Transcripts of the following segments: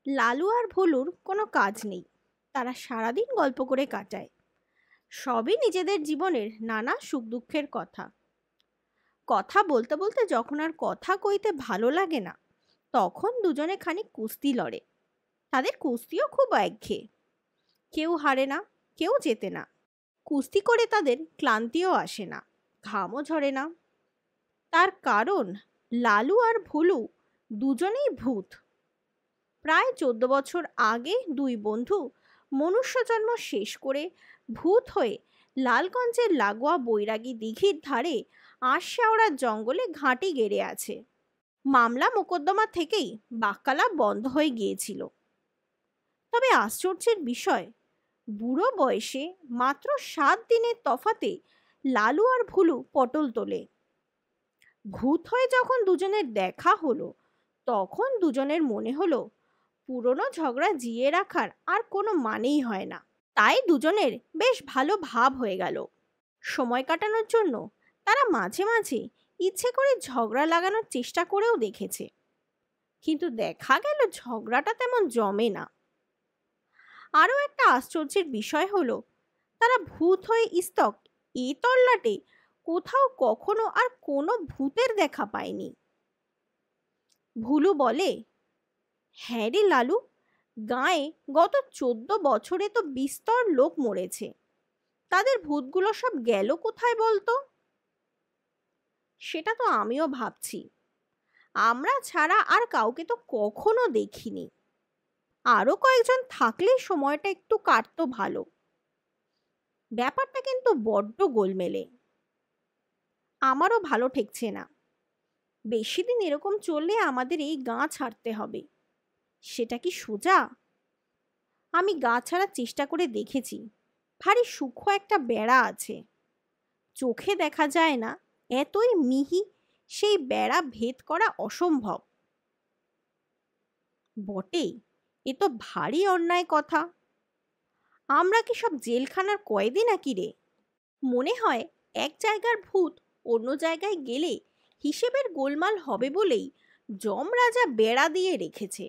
লালু আর ভোলুর কোনো কাজ নেই। তারা সারাদিন গল্প করে কাটায়। সবই নিজেদের জীবনের নানা সুখ দুঃখের কথা। কথা বলতে বলতে যখন আর কথা কইতে ভালো লাগে না, তখন দুজনে খানিক কুস্তি লড়ে। তাদের কুস্তিও খুব একঘেয়ে। কেউ হারে না, কেউ জেতে না। কুস্তি করে তাদের ক্লান্তিও আসে না, ঘামও ঝরে না। তার কারণ লালু আর ভুলু দুজনেই ভূত। প্রায় 14 বছর আগে দুই বন্ধু মনুষ্য জন্ম শেষ করে ভূত হয়ে লালগঞ্জের লাগোয়া বৈরাগী দিঘির ধারে আশশাওড়ার জঙ্গলে ঘাঁটি গেড়ে আছে। মামলা মোকদ্দমা থেকেই বাক্যালাপ বন্ধ হয়ে গিয়েছিল। তবে আশ্চর্যের বিষয়, বুড়ো বয়সে মাত্র 7 দিনের তফাতে লালু আর ভুলু পটল তোলে। ভূত হয়ে যখন দুজনের দেখা হলো, তখন দুজনের মনে হলো পুরনো ঝগড়া জিয়ে রাখার আর কোনো মানেই হয় না। তাই দুজনের বেশ ভালো ভাব হয়ে গেল। সময় কাটানোর জন্য তারা মাঝে মাঝে ইচ্ছে করে ঝগড়া লাগানোর চেষ্টা করেও দেখেছে, কিন্তু দেখা গেল ঝগড়াটা তেমন জমে না। আরও একটা আশ্চর্যের বিষয় হলো, তারা ভূত হয়ে ইস্তক এ তল্লাটে কোথাও কখনো আর কোনো ভূতের দেখা পায়নি। ভুলু বলে, হ্যাঁ রে লালু, গাঁয়ে গত 14 বছরে তো বিস্তর লোক মরেছে। তাদের ভূতগুলো সব গেল কোথায় বলতো? সেটা তো আমিও ভাবছি। আমরা ছাড়া আর কাউকে তো কখনো দেখিনি। আরো কয়েকজন থাকলে সময়টা একটু কাটতো ভালো। ব্যাপারটা কিন্তু বড্ড গোলমেলে। আমারও ভালো ঠেকছে না। বেশি দিন এরকম চললে আমাদের এই গাঁ ছাড়তে হবে। সেটা কি সোজা? আমি গা ছাড়ার চেষ্টা করে দেখেছি। ভারী সূক্ষ্ম একটা বেড়া আছে, চোখে দেখা যায় না, এতই মিহি, সেই বেড়া ভেদ করা অসম্ভব। বটেই, এ তো ভারী অন্যায় কথা। আমরা কি সব জেলখানার কয়েদি নাকি রে? মনে হয় এক জায়গার ভূত অন্য জায়গায় গেলে হিসেবের গোলমাল হবে বলেই যমরাজা বেড়া দিয়ে রেখেছে।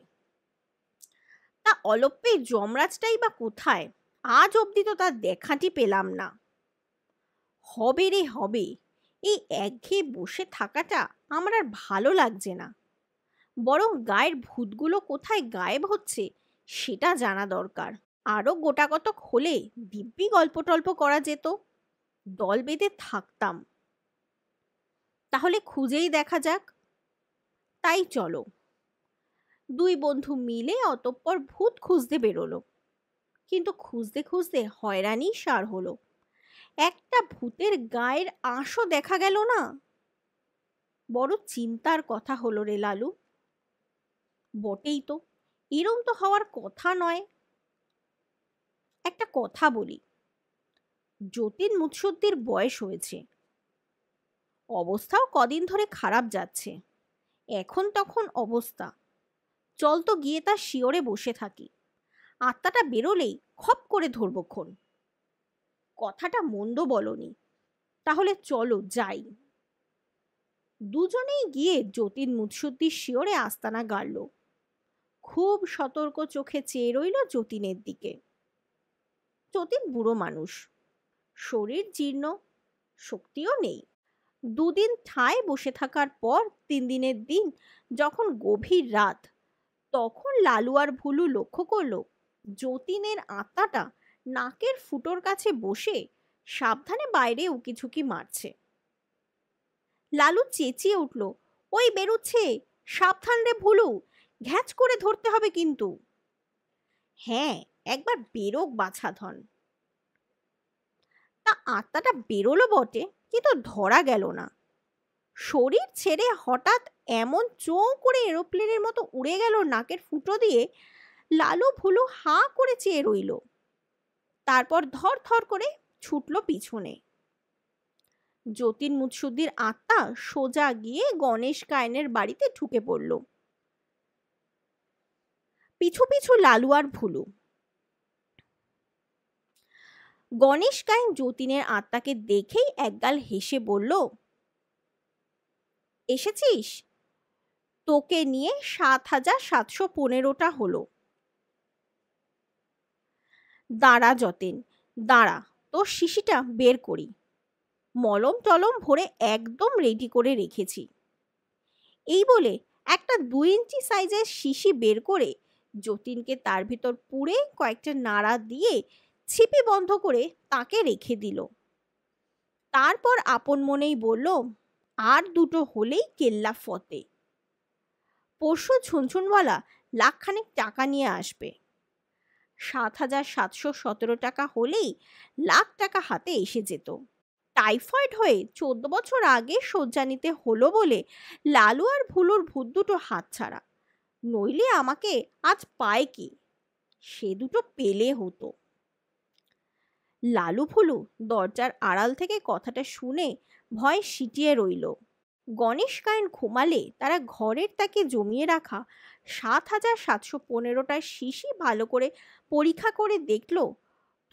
তা অলপ্পে যমরাজটাই বা কোথায়? আজ অবধি তো তার দেখাটি পেলাম না। হবে রে হবে, এই একঘেয়ে বসে থাকাটা আমার আর ভালো লাগছে না। বরং গায়ের ভূতগুলো কোথায় গায়েব হচ্ছে সেটা জানা দরকার। আরও গোটাকতক হলে দিব্যি গল্প টল্প করা যেত, দল বেঁধে থাকতাম। তাহলে খুঁজেই দেখা যাক। তাই চলো। দুই বন্ধু মিলে অতঃপর ভূত খুঁজতে বেরোলো। কিন্তু খুঁজতে খুঁজতে হয়রানি সার হলো। একটা ভূতের গায়ের আঁশও দেখা গেল না। বড় চিন্তার কথা হলো রে লালু। বটেই তো, এরম তো হওয়ার কথা নয়। একটা কথা বলি, যতীন মুৎসদ্দির বয়স হয়েছে, অবস্থাও কদিন ধরে খারাপ যাচ্ছে। এখন তখন অবস্থা, চল তো গিয়ে তার শিয়রে বসে থাকি। আত্মাটা বেরোলেই খপ করে ধরবক্ষণ। কথাটা মন্দ বলনি, তাহলে চলো যাই। দুজনেই গিয়ে যতীন মুৎসদ্দির শিয়রে আস্তানা গাড়ল। খুব সতর্ক চোখে চেয়ে রইল যতীনের দিকে। যতীন বুড়ো মানুষ, শরীর জীর্ণ, শক্তিও নেই। দুদিন ঠায় বসে থাকার পর 3 দিনের দিন যখন গভীর রাত, তখন লালু আর ভুলু লক্ষ্য করলো যতীনের আত্মাটা নাকের ফুটোর কাছে বসে সাবধানে বাইরে উকিঝুঁকি মারছে। লালু চেঁচিয়ে উঠল, ওই বেরুচ্ছে, সাবধান রে ভুলু, ঘ্যাচ করে ধরতে হবে কিন্তু। হ্যাঁ, একবার বেরোক বাছাধন। তা আত্মাটা বেরোলো বটে, কিন্তু ধরা গেল না। শরীর ছেড়ে হঠাৎ এমন চোঁ করে এরোপ্লেনের মতো উড়ে গেল নাকের ফুটো দিয়ে, লালু ভুলু হাঁ করে চেয়ে রইল। তারপর ধর ধর করে ছুটল পিছনে। যতীন মুৎসুদ্দির আত্মা সোজা গিয়ে গণেশ গায়নের বাড়িতে ঢুকে পড়ল। পিছু পিছু লালু আর ভুলু। গণেশ গায়ন যতীনের আত্মাকে দেখেই একগাল হেসে বলল, এসেছিস? তোকে নিয়ে 7,715টা হলো। দাঁড়া যতীন, দাঁড়া, তোর শিশিটা বের করি। মলম টলম ভরে একদম রেডি করে রেখেছি। এই বলে একটা 2 ইঞ্চি সাইজের শিশি বের করে যতীনকে তার ভিতর পুরে কয়েকটা নাড়া দিয়ে ছিপি বন্ধ করে তাকে রেখে দিল। তারপর আপন মনেই বলল, আর দুটো হলেই কেল্লা ফতে। পরশু ঝুনঝুনওয়ালা লাখখানেক টাকা নিয়ে আসবে। 7,717 টাকা হলেই লাখ টাকা হাতে এসে যেত। টাইফয়েড হয়ে 14 বছর আগে শয্যা নিতে হলো বলে লালু আর ভুলুর ভূত দুটো হাতছাড়া, নইলে আমাকে আজ পায় কি? সে দুটো পেলে হতো। লালু ভুলু দরজার আড়াল থেকে কথাটা শুনে ভয় সিটিয়ে রইল। গণেশ গায়েন ঘুমালে তারা ঘরের তাকে জমিয়ে রাখা 7,715টার শিশি ভালো করে পরীক্ষা করে দেখল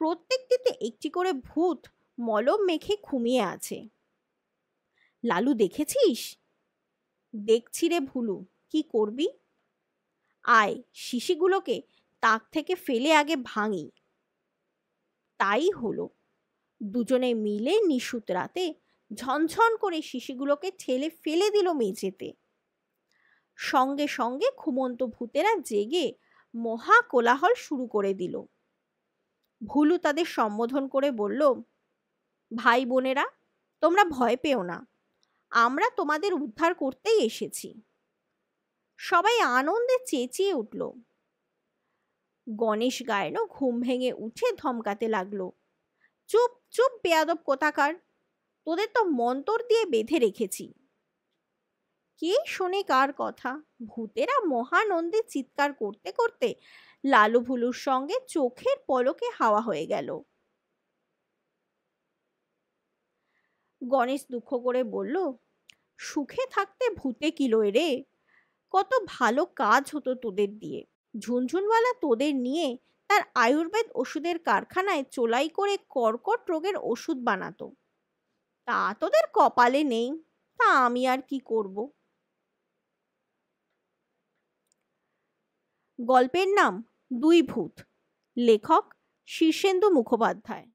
প্রত্যেকটিতে একটি করে ভূত মলম মেখে ঘুমিয়ে আছে। লালু, দেখেছিস? দেখছি রে ভুলু, কি করবি? আয়, শিশিগুলোকে তাক থেকে ফেলে আগে ভাঙি। তাই হলো। দুজনে মিলে নিশুত রাতে ঝনঝন করে শিশিগুলোকে ঠেলে ফেলে দিল মেঝেতে। সঙ্গে সঙ্গে ঘুমন্ত ভূতেরা জেগে মহা কোলাহল শুরু করে দিল। ভুলু তাদের সম্বোধন করে বলল, ভাই বোনেরা, তোমরা ভয় পেও না, আমরা তোমাদের উদ্ধার করতেই এসেছি। সবাই আনন্দে চেঁচিয়ে উঠল। গণেশ গায়েনও ঘুম ভেঙে উঠে ধমকাতে লাগলো, চুপ চুপ বেয়াদব কোথাকার, তোদের তো মন্তর দিয়ে বেঁধে রেখেছি। কে শোনে কার কথা? ভূতেরা মহানন্দে চিৎকার করতে করতে লালু ভুলুর সঙ্গে চোখের পলকে হাওয়া হয়ে গেল। গণেশ দুঃখ করে বলল, সুখে থাকতে ভূতে কিলোয় রে, কত ভালো কাজ হতো তোদের দিয়ে। ঝুনঝুনওয়ালা তোদের নিয়ে তার আয়ুর্বেদ ওষুধের কারখানায় চোলাই করে কর্কট রোগের ওষুধ বানাতো। তা তোদের কপালে নেই, তা আমি আর কি করব। গল্পের নাম দুই ভূত। লেখক শীর্ষেন্দু মুখোপাধ্যায়।